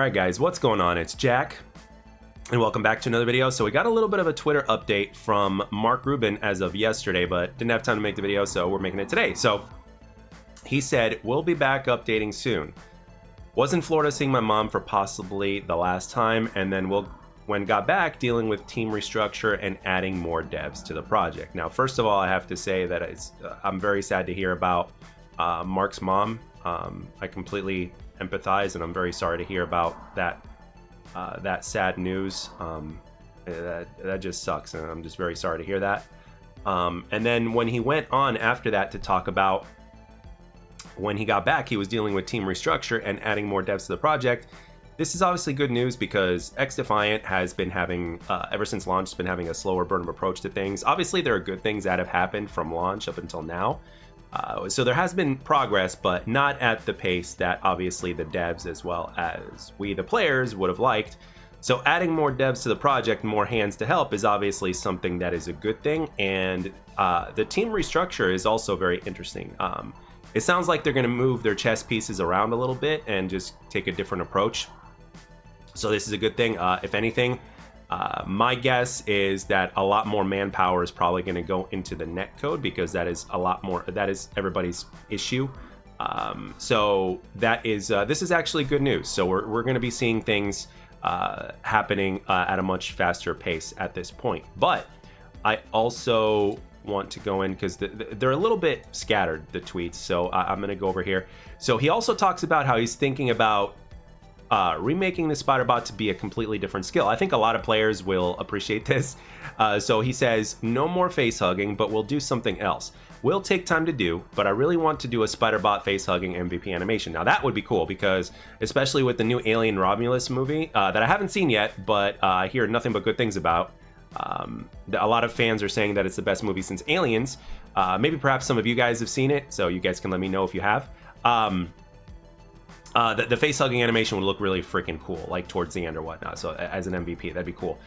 Alright guys, what's going on? It's Jack, and welcome back to another video. So we got a little bit of a Twitter update from Mark Rubin as of yesterday, but didn't have time to make the video, so we're making it today. So he said, we'll be back updating soon. Was in Florida seeing my mom for possibly the last time, and then when got back, dealing with team restructure and adding more devs to the project. Now, first of all, I have to say that I'm very sad to hear about Mark's mom. I completely empathize, and I'm very sorry to hear about that sad news. That just sucks, and I'm just very sorry to hear that. And then when he went on after that to talk about when he got back, he was dealing with team restructure and adding more devs to the project. This is obviously good news because XDefiant has been having, ever since launch, has been having a slower burn of approach to things. Obviously, there are good things that have happened from launch up until now. So there has been progress, but not at the pace that obviously the devs as well as we, the players, would have liked. So adding more devs to the project, more hands to help, is obviously something that is a good thing. And the team restructure is also very interesting. It sounds like they're going to move their chess pieces around a little bit and just take a different approach. So this is a good thing. If anything, my guess is that a lot more manpower is probably going to go into the netcode, because that is a lot more, that is everybody's issue. So that is, this is actually good news. So we're going to be seeing things happening at a much faster pace at this point. But I also want to go in because they're a little bit scattered, the tweets. So I'm going to go over here. So he also talks about how he's thinking about remaking the Spiderbot to be a completely different skill. I think a lot of players will appreciate this. So he says, no more face hugging, but we'll do something else. Will take time to do, but I really want to do a Spiderbot face hugging MVP animation. Now that would be cool, because especially with the new Alien Romulus movie that I haven't seen yet, but I hear nothing but good things about. A lot of fans are saying that it's the best movie since Aliens. Maybe perhaps some of you guys have seen it, so you guys can let me know if you have. The face hugging animation would look really freaking cool, like towards the end or whatnot. So as an MVP, that'd be cool.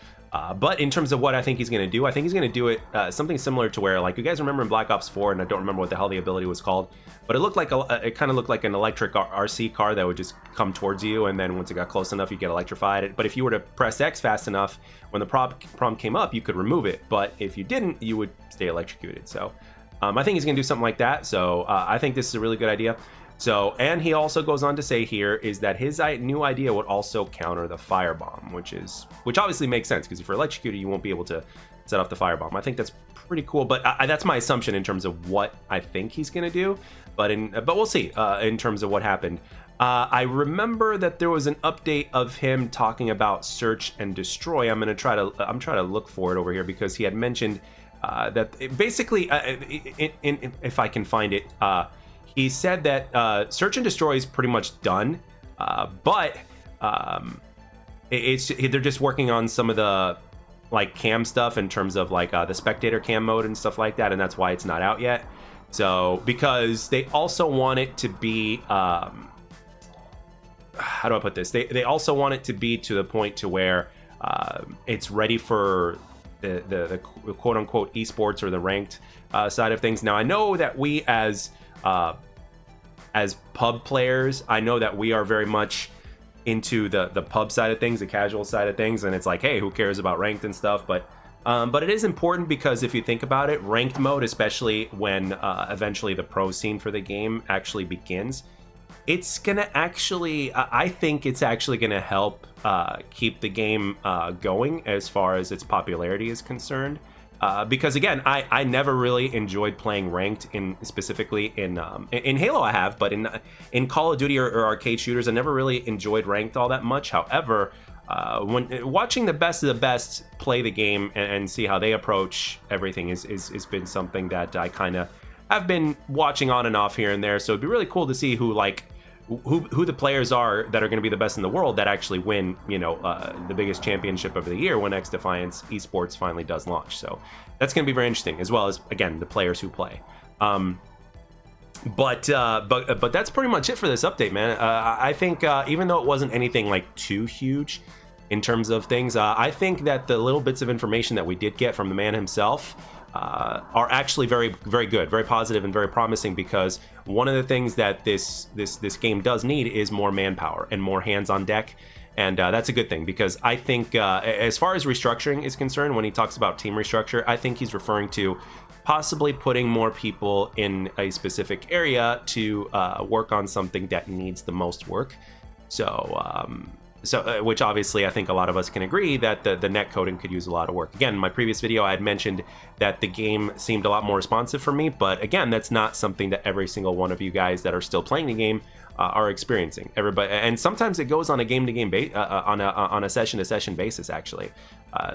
But in terms of what I think he's going to do, I think he's going to do it something similar to where, like, you guys remember in Black Ops 4, and I don't remember what the hell the ability was called, but it looked like it kind of looked like an electric RC car that would just come towards you, and then once it got close enough, you get electrified. But if you were to press X fast enough, when the prompt came up, you could remove it. But if you didn't, you would stay electrocuted. So I think he's going to do something like that. So I think this is a really good idea. So, and he also goes on to say here is that his new idea would also counter the firebomb, which obviously makes sense, because if you're electrocuted, you won't be able to set off the firebomb. I think that's pretty cool, but that's my assumption in terms of what I think he's going to do. But we'll see in terms of what happened. I remember that there was an update of him talking about search and destroy. I'm trying to look for it over here, because he had mentioned that basically, if I can find it. He said that search and destroy is pretty much done, but they're just working on some of the like cam stuff in terms of like the spectator cam mode and stuff like that, and that's why it's not out yet. So because they also want it to be, how do I put this? They also want it to be to the point to where it's ready for the quote unquote esports or the ranked side of things. Now I know that we as pub players, I know that we are very much into the pub side of things, the casual side of things, and it's like, hey, who cares about ranked and stuff? But it is important, because if you think about it, ranked mode, especially when eventually the pro scene for the game actually begins, it's gonna actually, I think it's actually gonna help keep the game going as far as its popularity is concerned. Because again, I never really enjoyed playing ranked, specifically in Halo I have, but in Call of Duty or arcade shooters, I never really enjoyed ranked all that much. However, when watching the best of the best play the game and see how they approach everything is been something that I kind of have been watching on and off here and there. So it'd be really cool to see who the players are that are going to be the best in the world that actually win, the biggest championship of the year when XDefiant's esports finally does launch. So that's going to be very interesting, as well as, again, the players who play. But that's pretty much it for this update, man. I think even though it wasn't anything like too huge in terms of things, I think that the little bits of information that we did get from the man himself are actually very, very good, very positive, and very promising, because one of the things that this game does need is more manpower and more hands on deck. And that's a good thing, because I think as far as restructuring is concerned, when he talks about team restructure, I think he's referring to possibly putting more people in a specific area to work on something that needs the most work. So, which obviously I think a lot of us can agree that the net coding could use a lot of work. Again, in my previous video, I had mentioned that the game seemed a lot more responsive for me, but again, that's not something that every single one of you guys that are still playing the game are experiencing. Everybody, and sometimes it goes on a game-to-game on a session-to-session basis. Actually,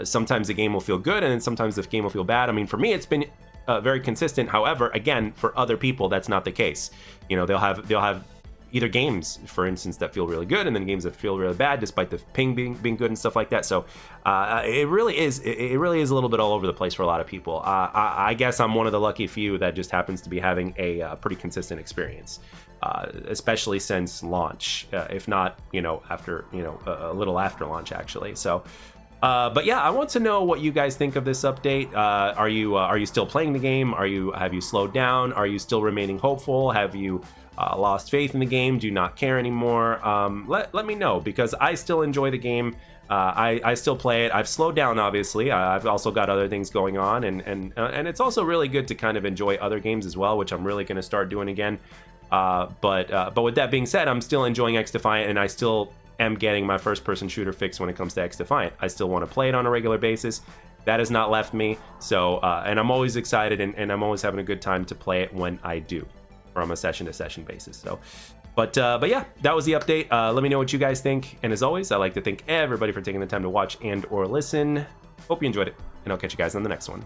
sometimes the game will feel good, and then sometimes the game will feel bad. I mean, for me, it's been very consistent. However, again, for other people, that's not the case. You know, they'll have either games, for instance, that feel really good, and then games that feel really bad, despite the ping being good and stuff like that. So it really is a little bit all over the place for a lot of people. I guess I'm one of the lucky few that just happens to be having a pretty consistent experience, especially since launch, if not, you know, after, you know, a little after launch actually. So. But yeah, I want to know what you guys think of this update. Are you still playing the game? Have you slowed down? Are you still remaining hopeful? Have you lost faith in the game? Do you not care anymore? Let me know, because I still enjoy the game. I still play it. I've slowed down, obviously. I've also got other things going on, and it's also really good to kind of enjoy other games as well, which I'm really going to start doing again. But with that being said, I'm still enjoying XDefiant, and I still am getting my first-person shooter fix when it comes to XDefiant. I still want to play it on a regular basis. That has not left me. So, and I'm always excited, and I'm always having a good time to play it when I do, from a session-to-session basis. So, but yeah, that was the update. Let me know what you guys think. And as always, I'd like to thank everybody for taking the time to watch and or listen. Hope you enjoyed it, and I'll catch you guys on the next one.